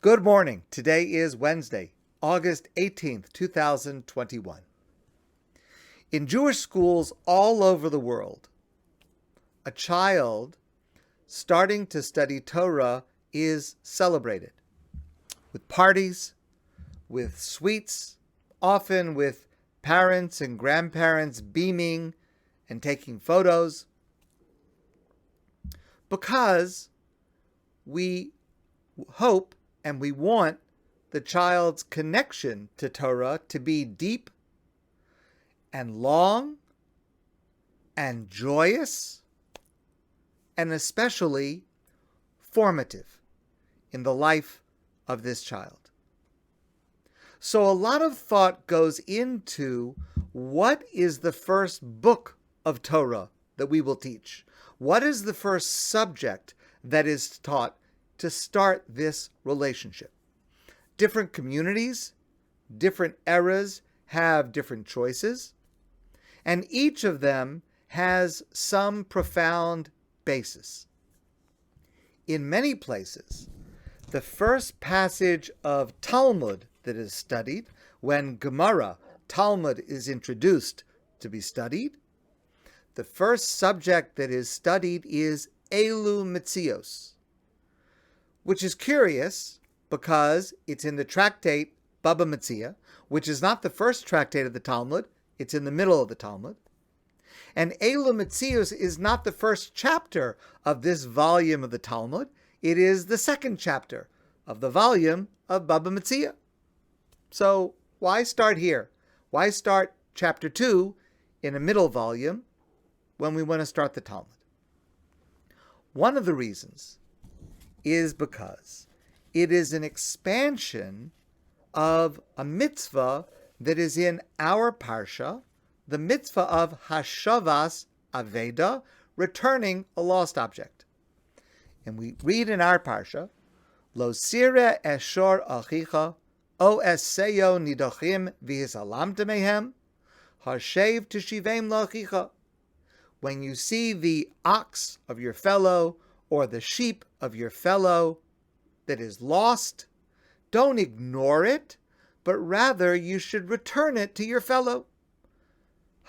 Good morning. Today is Wednesday, August 18th, 2021. In Jewish schools all over the world, a child starting to study Torah is celebrated with parties, with sweets, often with parents and grandparents beaming and taking photos, because we hope and we want the child's connection to Torah to be deep and long and joyous and especially formative in the life of this child. So a lot of thought goes into what is the first book of Torah that we will teach? What is the first subject that is taught to start this relationship? Different communities, different eras have different choices, and each of them has some profound basis. In many places, the first passage of Talmud that is studied, when Gemara, Talmud, is introduced to be studied, the first subject that is studied is Elu Mitzios, which is curious because it's in the tractate Baba Metzia, which is not the first tractate of the Talmud, it's in the middle of the Talmud. And Elu Mitzios is not the first chapter of this volume of the Talmud, it is the second chapter of the volume of Baba Metzia. So why start here? Why start chapter 2 in a middle volume when we want to start the Talmud? One of the reasons is because it is an expansion of a mitzvah that is in our parsha, the mitzvah of Hashavas Aveda, returning a lost object. And we read in our parsha, Lo sire eshor achicha, o eseyo nidochim v'hisalamta mehem, hashev teshivem lachicha. When you see the ox of your fellow or the sheep of your fellow that is lost, don't ignore it, but rather you should return it to your fellow.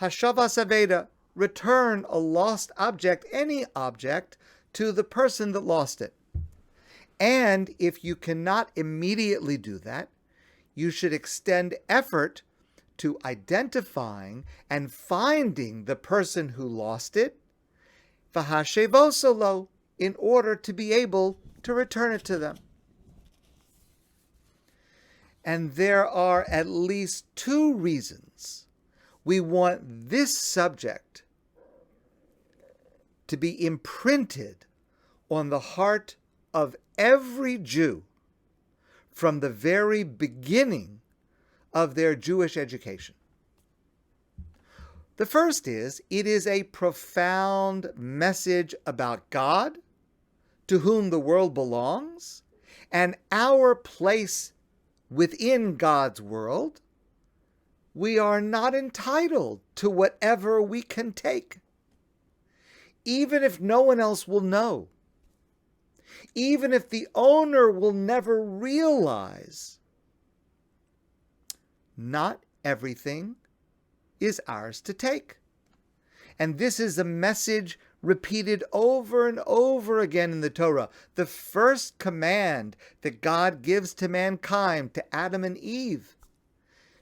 Hashavas Aveda, return a lost object, any object, to the person that lost it. And if you cannot immediately do that, you should extend effort to identifying and finding the person who lost it, v'hashevosolo, in order to be able to return it to them. And there are at least two reasons we want this subject to be imprinted on the heart of every Jew from the very beginning of their Jewish education. The first is, it is a profound message about God, to whom the world belongs, and our place within God's world. We are not entitled to whatever we can take, even if no one else will know, even if the owner will never realize. Not everything is ours to take. And this is a message repeated over and over again in the Torah. The first command that God gives to mankind, to Adam and Eve.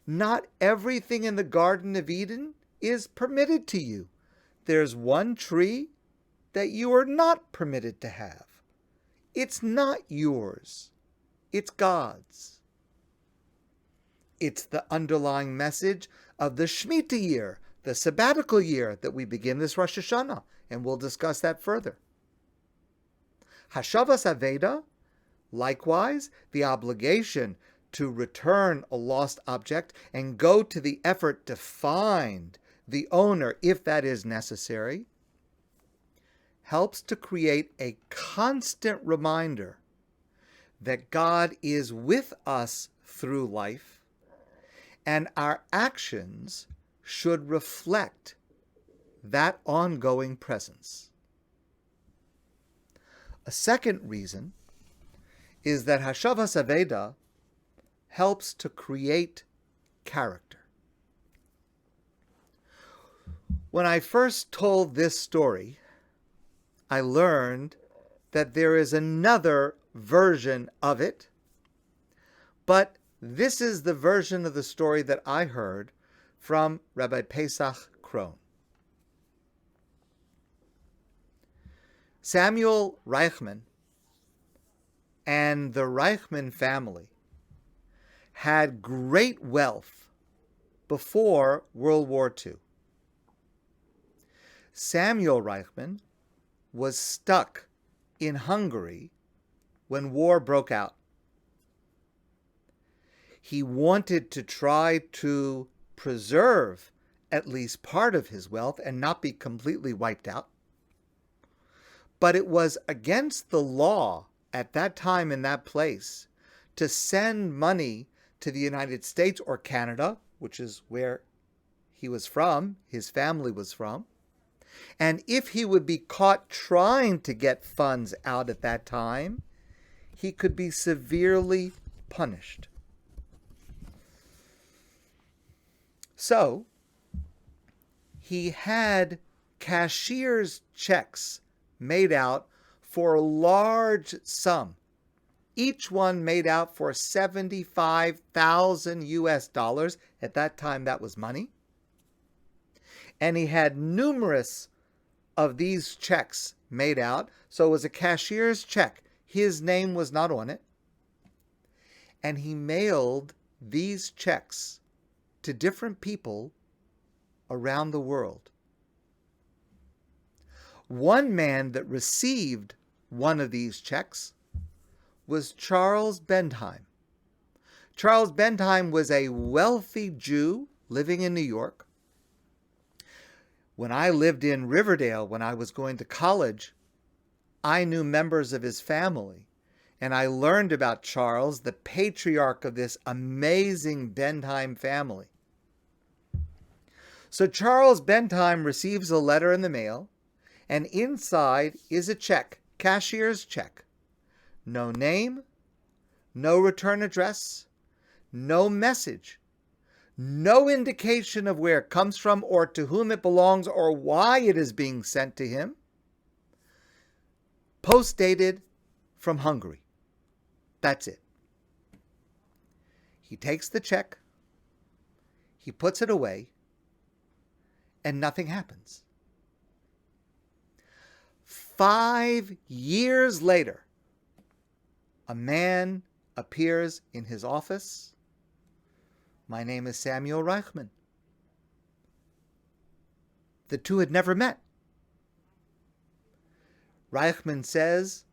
Not everything in the Garden of Eden is permitted to you. There's one tree that you are not permitted to have. It's not yours. It's God's. It's the underlying message of the Shemitah year, the sabbatical year that we begin this Rosh Hashanah, and we'll discuss that further. Hashavas Aveda, likewise, the obligation to return a lost object and go to the effort to find the owner if that is necessary, helps to create a constant reminder that God is with us through life, and our actions should reflect that ongoing presence. A second reason is that Hashavas Aveda helps to create character. When I first told this story, I learned that there is another version of it, but this is the version of the story that I heard from Rabbi Pesach Krohn. Samuel Reichman and the Reichman family had great wealth before World War II. Samuel Reichman was stuck in Hungary when war broke out. He wanted to try to preserve at least part of his wealth and not be completely wiped out. But it was against the law at that time in that place to send money to the United States or Canada, which is where he was from, his family was from. And if he would be caught trying to get funds out at that time, he could be severely punished. So, he had cashier's checks made out for a large sum. Each one made out for 75,000 US dollars. At that time, that was money. And he had numerous of these checks made out. So it was a cashier's check. His name was not on it. And he mailed these checks to different people around the world. One man that received one of these checks was Charles Bendheim. Charles Bendheim was a wealthy Jew living in New York. When I lived in Riverdale, when I was going to college, I knew members of his family, and I learned about Charles, the patriarch of this amazing Bendheim family. So Charles Bendheim receives a letter in the mail, and inside is a check, cashier's check. No name, no return address, no message, no indication of where it comes from or to whom it belongs or why it is being sent to him. Post-dated from Hungary. That's it. He takes the check, he puts it away, and nothing happens. 5 years later, a man appears in his office. My name is Samuel Reichman. The two had never met. Reichman says,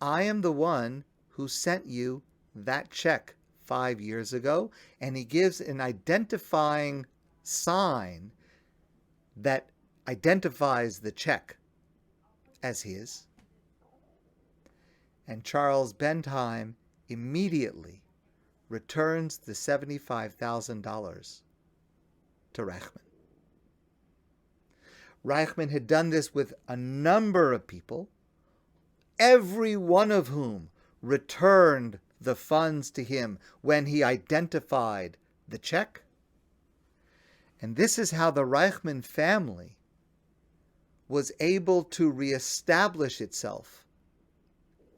I am the one who sent you that check 5 years ago, and he gives an identifying sign that identifies the check as his. And Charles Bendheim immediately returns the $75,000 to Reichman. Reichman had done this with a number of people, every one of whom returned the funds to him when he identified the check. And this is how the Reichman family was able to reestablish itself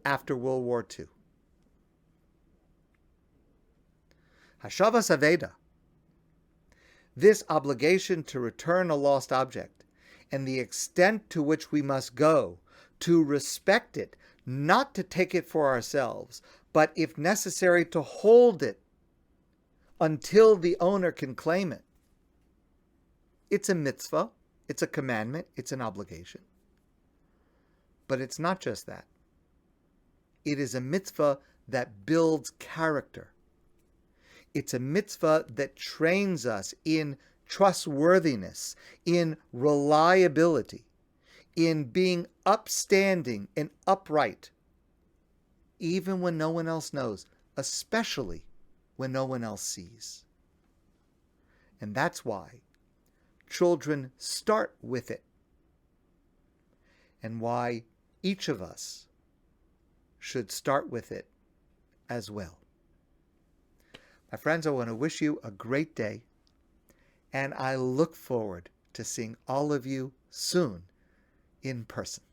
after World War II. Hashavas Aveda, this obligation to return a lost object, and the extent to which we must go to respect it, not to take it for ourselves, but if necessary to hold it until the owner can claim it. It's a mitzvah, it's a commandment, it's an obligation. But it's not just that. It is a mitzvah that builds character. It's a mitzvah that trains us in trustworthiness, in reliability, in being upstanding and upright, even when no one else knows, especially when no one else sees. And that's why children start with it, and why each of us should start with it as well. My friends, I want to wish you a great day, and I look forward to seeing all of you soon in person.